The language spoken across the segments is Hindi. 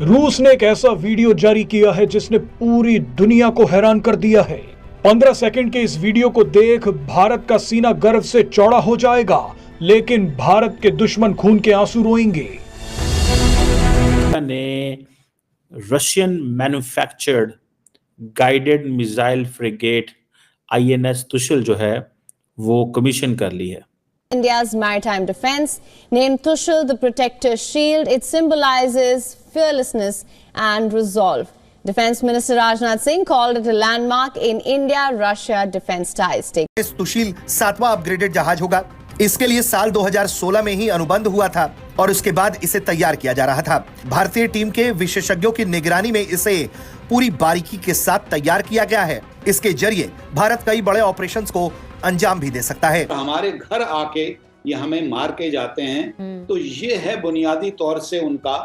रूस ने एक ऐसा वीडियो जारी किया है जिसने पूरी दुनिया को हैरान कर दिया है। 15 सेकंड के इस वीडियो को देख भारत का सीना गर्व से चौड़ा हो जाएगा, लेकिन भारत के दुश्मन खून के आंसू रोएंगे। ने Russian manufactured guided missile frigate INS तुशल जो है वो कमीशन कर ली है। India's maritime defense, named Tushal the Protector Shield, it symbolizes fearlessness and resolve. Defense Minister Rajnath Singh called it a landmark in India-Russia defense ties. इस तुशील 7वां अपग्रेडेड जहाज होगा। इसके लिए साल 2016 में ही अनुबंध हुआ था और उसके बाद इसे तैयार किया जा रहा था। भारतीय टीम के विशेषज्ञों की निगरानी में इसे पूरी बारीकी के साथ तैयार किया गया है। इसके जरिए भारत कई बड़े ऑपरेशंस को अंजाम भी दे सकता है। हमारे घर आके ये हमें मार के जाते हैं, तो ये है बुनियादी तौर से उनका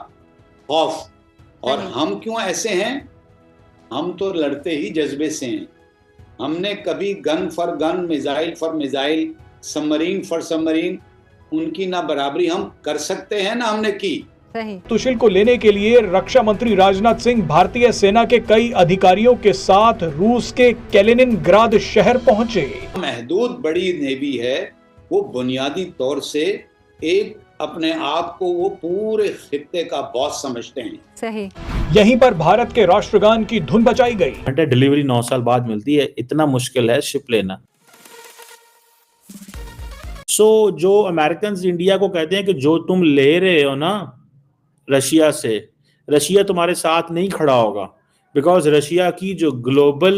खौफ। और हम क्यों ऐसे हैं? हम तो लड़ते ही जज्बे से हैं। हमने कभी gun for gun, missile for missile, submarine for submarine, उनकी ना बराबरी हम कर सकते हैं ना हमने की। तुशील को लेने के लिए रक्षा मंत्री राजनाथ सिंह भारतीय सेना के कई अधिकारियों के साथ रूस के कैलिनिनग्राद शहर पहुंचे। महदूद बड़ी नेवी है, वो बुनियादी तौर से एक अपने आप को वो पूरे खित्ते का बॉस समझते हैं। सही। यहीं पर भारत के राष्ट्रगान की धुन बजाई गई। डिलीवरी 9 साल बाद मिलती है, इतना मुश्किल है शिप लेना। जो अमेरिकन इंडिया को कहते हैं कि जो तुम ले रहे हो ना रशिया से, रशिया तुम्हारे साथ नहीं खड़ा होगा, बिकॉज रशिया की जो ग्लोबल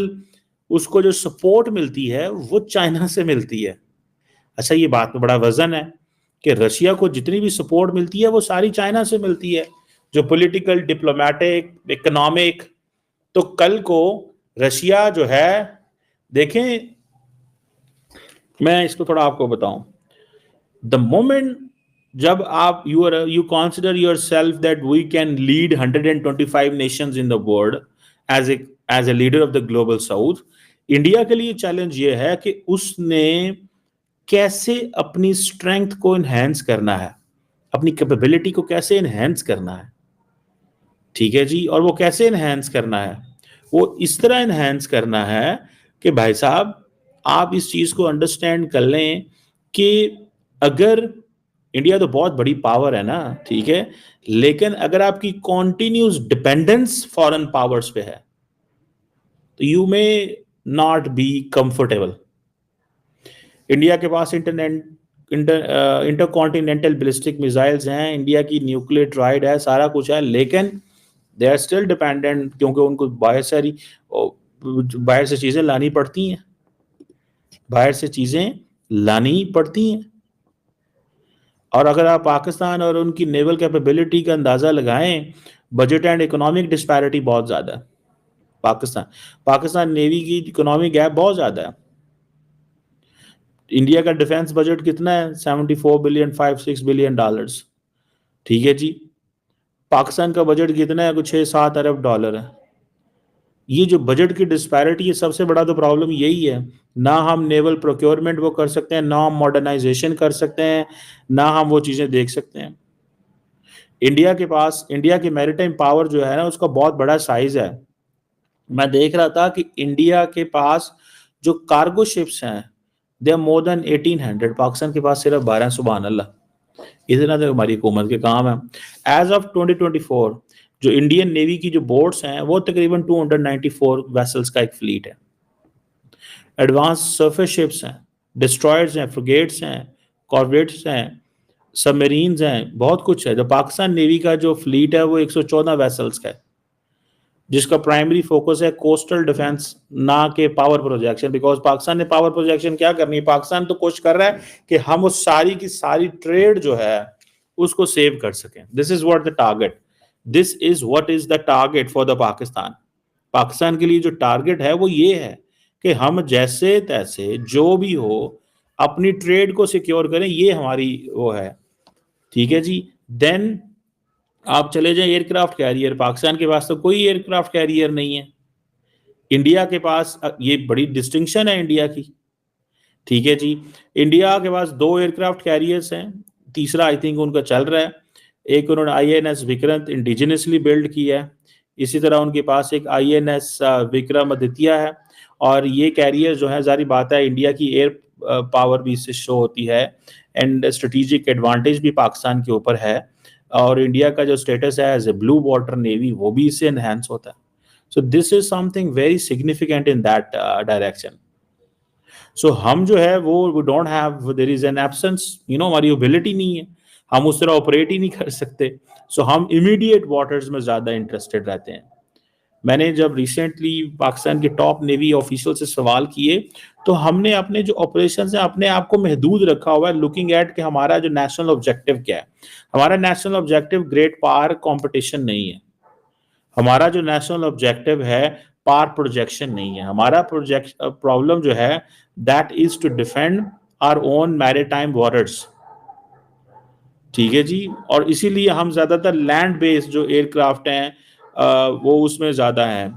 उसको जो सपोर्ट मिलती है वो चाइना से मिलती है। अच्छा, ये बात में बड़ा वजन है कि रशिया को जितनी भी सपोर्ट मिलती है वो सारी चाइना से मिलती है, जो पॉलिटिकल, डिप्लोमेटिक, इकोनॉमिक। तो कल को रशिया जो है, देखें मैं इसको थोड़ा आपको बताऊं, द मोमेंट जब आप you consider yourself that we can lead 125 nations in the world as a leader of the global south, India के लिए चैलेंज ये है कि उसने कैसे अपनी स्ट्रेंथ को एनहेंस करना है, अपनी कैपेबिलिटी को कैसे एनहेंस करना है। ठीक है जी, और वो कैसे एनहेंस करना है? वो इस तरह एनहेंस करना है कि भाई साहब आप इस चीज को अंडरस्टैंड कर लें कि अगर इंडिया तो बहुत बड़ी पावर है ना, ठीक है, लेकिन अगर आपकी कॉन्टिन्यूस डिपेंडेंस फॉरेन पावर्स पे है तो you may not be comfortable. India के पास इंटरकॉन्टिनेंटल बैलिस्टिक मिसाइल्स हैं, इंडिया की न्यूक्लियर ट्राइड है, सारा कुछ है, लेकिन दे आर स्टिल डिपेंडेंट, क्योंकि उनको बाहर से चीजें लानी पड़ती हैं, बाहर से चीजें लानी पड़ती हैं। और अगर आप पाकिस्तान और उनकी नेवल कैपेबिलिटी का अंदाजा लगाएं, बजट एंड इकोनॉमिक डिस्पैरिटी बहुत ज्यादा है। पाकिस्तान नेवी की इकोनॉमिक गैप बहुत ज्यादा है। इंडिया का डिफेंस बजट कितना है? 74 बिलियन, 5-6 बिलियन डॉलर्स। ठीक है जी, पाकिस्तान का बजट कितना है? कुछ 6-7 अरब डॉलर है। ये जो बजट की डिस्पैरिटी है, सबसे बड़ा तो प्रॉब्लम यही है। ना हम नेवल प्रोक्योरमेंट वो कर सकते हैं, ना हम मॉडर्नाइजेशन कर सकते हैं, ना हम वो चीजें देख सकते हैं। इंडिया के पास, इंडिया की मैरीटाइम पावर जो है ना, उसका बहुत बड़ा साइज है। मैं देख रहा था कि इंडिया के पास जो कार्गो शिप्स हैं they are more than 1800, Pakistan के पास सिर्फ 12। सुभान अल्लाह, इतना तो हमारी हुकूमत के काम है। एज ऑफ 2024 जो इंडियन नेवी की जो बोट्स हैं वो तकरीबन 294 वेसल्स का एक फ्लीट है। एडवांस सरफेस शिप्स हैं, डिस्ट्रॉयर्स हैं, फ्रिगेट्स हैं, कॉर्वेट्स हैं, सबमरीन्स हैं, बहुत कुछ है। जो पाकिस्तान नेवी का जो फ्लीट है वो 114 वेसल्स का है, जिसका प्राइमरी फोकस है कोस्टल डिफेंस, ना के पावर प्रोजेक्शन। बिकॉज पाकिस्तान ने पावर प्रोजेक्शन क्या करनी है? पाकिस्तान तो कोशिश कर रहा है कि हम उस सारी की सारी ट्रेड जो है उसको सेव कर सकें। This is what the target, this is what is the target for the Pakistan. Pakistan के लिए जो टारगेट है वो ये है कि हम जैसे तैसे जो भी हो अपनी ट्रेड को सिक्योर करें, ये हमारी वो है। ठीक है जी। देन आप चले जाएं एयरक्राफ्ट कैरियर, पाकिस्तान के पास तो कोई एयरक्राफ्ट कैरियर नहीं है। इंडिया के पास, ये बड़ी डिस्टिंक्शन है इंडिया की। ठीक है जी, इंडिया के पास 2 एयरक्राफ्ट कैरियर्स हैं, तीसरा आई थिंक उनका चल रहा है। एक उन्होंने INS विक्रांत इंडिजिनसली बिल्ड किया है, इसी तरह उनके पास एक INS विक्रमादित्य है, और ये कैरियर जो है जारी बात है इंडिया की एयर पावर भी इससे शो होती है, एंड स्ट्रेटेजिक एडवांटेज भी पाकिस्तान के ऊपर है, और इंडिया का जो स्टेटस है as a blue water navy वो भी इससे एनहेंस होता है। So this is something very significant in that direction. So हम जो है वो we don't have, there is an absence, हमारी एबिलिटी नहीं है, हम उस तरह ऑपरेट ही नहीं कर सकते। सो हम इमीडिएट वाटर्स में ज़्यादा इंटरेस्टेड रहते हैं। मैंने जब रिसेंटली पाकिस्तान के टॉप नेवी ऑफिशियल से सवाल किए तो हमने अपने जो ऑपरेशन है अपने आप को महदूद रखा हुआ है, लुकिंग एट कि हमारा जो नेशनल ऑब्जेक्टिव क्या है। हमारा national objective great power competition नहीं है, हमारा जो नेशनल ऑब्जेक्टिव है पावर प्रोजेक्शन नहीं है। हमारा प्रोजेक्ट प्रॉब्लम जो है that is to defend our own maritime waters, ठीक है जी। और इसीलिए हम ज्यादातर लैंड बेस्ड जो एयरक्राफ्ट हैं वो उसमें ज्यादा है,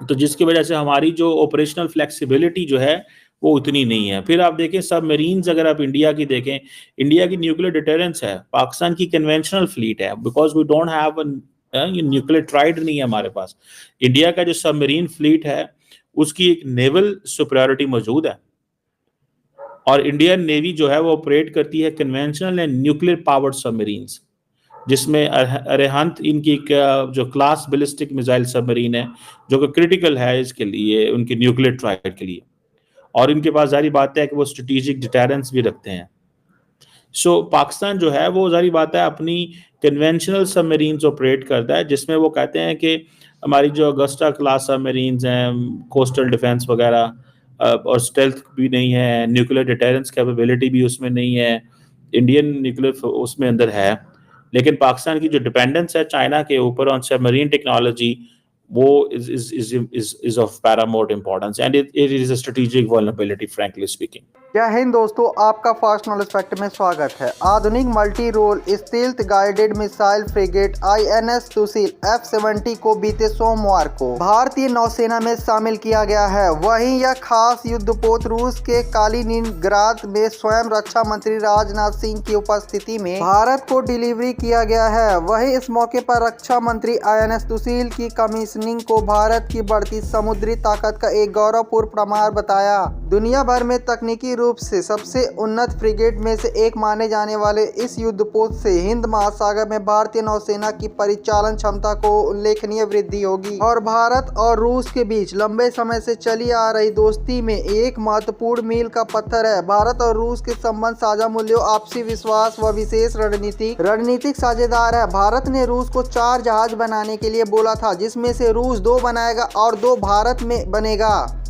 तो जिसकी वजह से हमारी जो ऑपरेशनल फ्लेक्सिबिलिटी जो है वो उतनी नहीं है। फिर आप देखें सबमरीन्स, अगर आप इंडिया की देखें, इंडिया की न्यूक्लियर डिटरेंस है, पाकिस्तान की कन्वेंशनल फ्लीट है, because we don't have nuclear triad नहीं है हमारे पास। इंडिया का जो सबमरीन फ्लीट है उसकी एक नेवल सुपीरियरिटी मौजूद है, और इंडियन नेवी जो है वो ऑपरेट करती है conventional and nuclear powered submarines, जिसमें अरिहंत इनकी एक जो क्लास बैलिस्टिक मिसाइल सबमरीन है जो कि क्रिटिकल है इसके लिए, उनके न्यूक्लियर ट्राइड के लिए, और इनके पास जारी बात है कि वो स्ट्रेटेजिक डिटेरेंस भी रखते हैं। सो पाकिस्तान जो है वो जारी बात है अपनी कन्वेंशनल सबमरीन्स ऑपरेट करता है, जिसमें वो कहते हैं कि हमारी जो अगस्टा क्लास सबमरीन्स हैं, कोस्टल डिफेंस वगैरह, और स्टेल्थ भी नहीं है, न्यूक्लियर डिटेरेंस कैपेबिलिटी भी उसमें नहीं है, इंडियन न्यूक्लियर उसमें अंदर है, लेकिन पाकिस्तान की जो डिपेंडेंस है चाइना के ऊपर ऑन सबमरीन टेक्नोलॉजी वो is of paramount importance, and it is a strategic vulnerability, frankly speaking. जय हिंद दोस्तों, आपका फास्ट नॉलेज फैक्ट में स्वागत है। आधुनिक multi role stealth guided missile frigate INS Sushil F-70 को बीते सोमवार को भारतीय नौसेना में शामिल किया गया है। वहीं यह खास युद्धपोत रूस के कालिनिनग्राद में स्वयं रक्षा मंत्री राजनाथ सिंह की उपस्थिति में भारत को डिलीवरी किया गया है। वहीं इस मौके पर रक्षा मंत्री INS सुशील की कमीशनिंग को भारत की बढ़ती समुद्री ताकत का एक गौरवपूर्ण प्रमाण बताया। दुनिया भर में तकनीकी रूप से सबसे उन्नत फ्रिगेट में से एक माने जाने वाले इस युद्धपोत से हिंद महासागर में भारतीय नौसेना की परिचालन क्षमता को उल्लेखनीय वृद्धि होगी और भारत और रूस के बीच लंबे समय से चली आ रही दोस्ती में एक महत्वपूर्ण मील का पत्थर है। भारत और रूस के संबंध साझा मूल्यों, आपसी विश्वास व विशेष रणनीतिक साझेदार है। भारत ने रूस को 4 जहाज बनाने के लिए बोला था, जिसमें से रूस 2 बनाएगा और 2 भारत में बनेगा।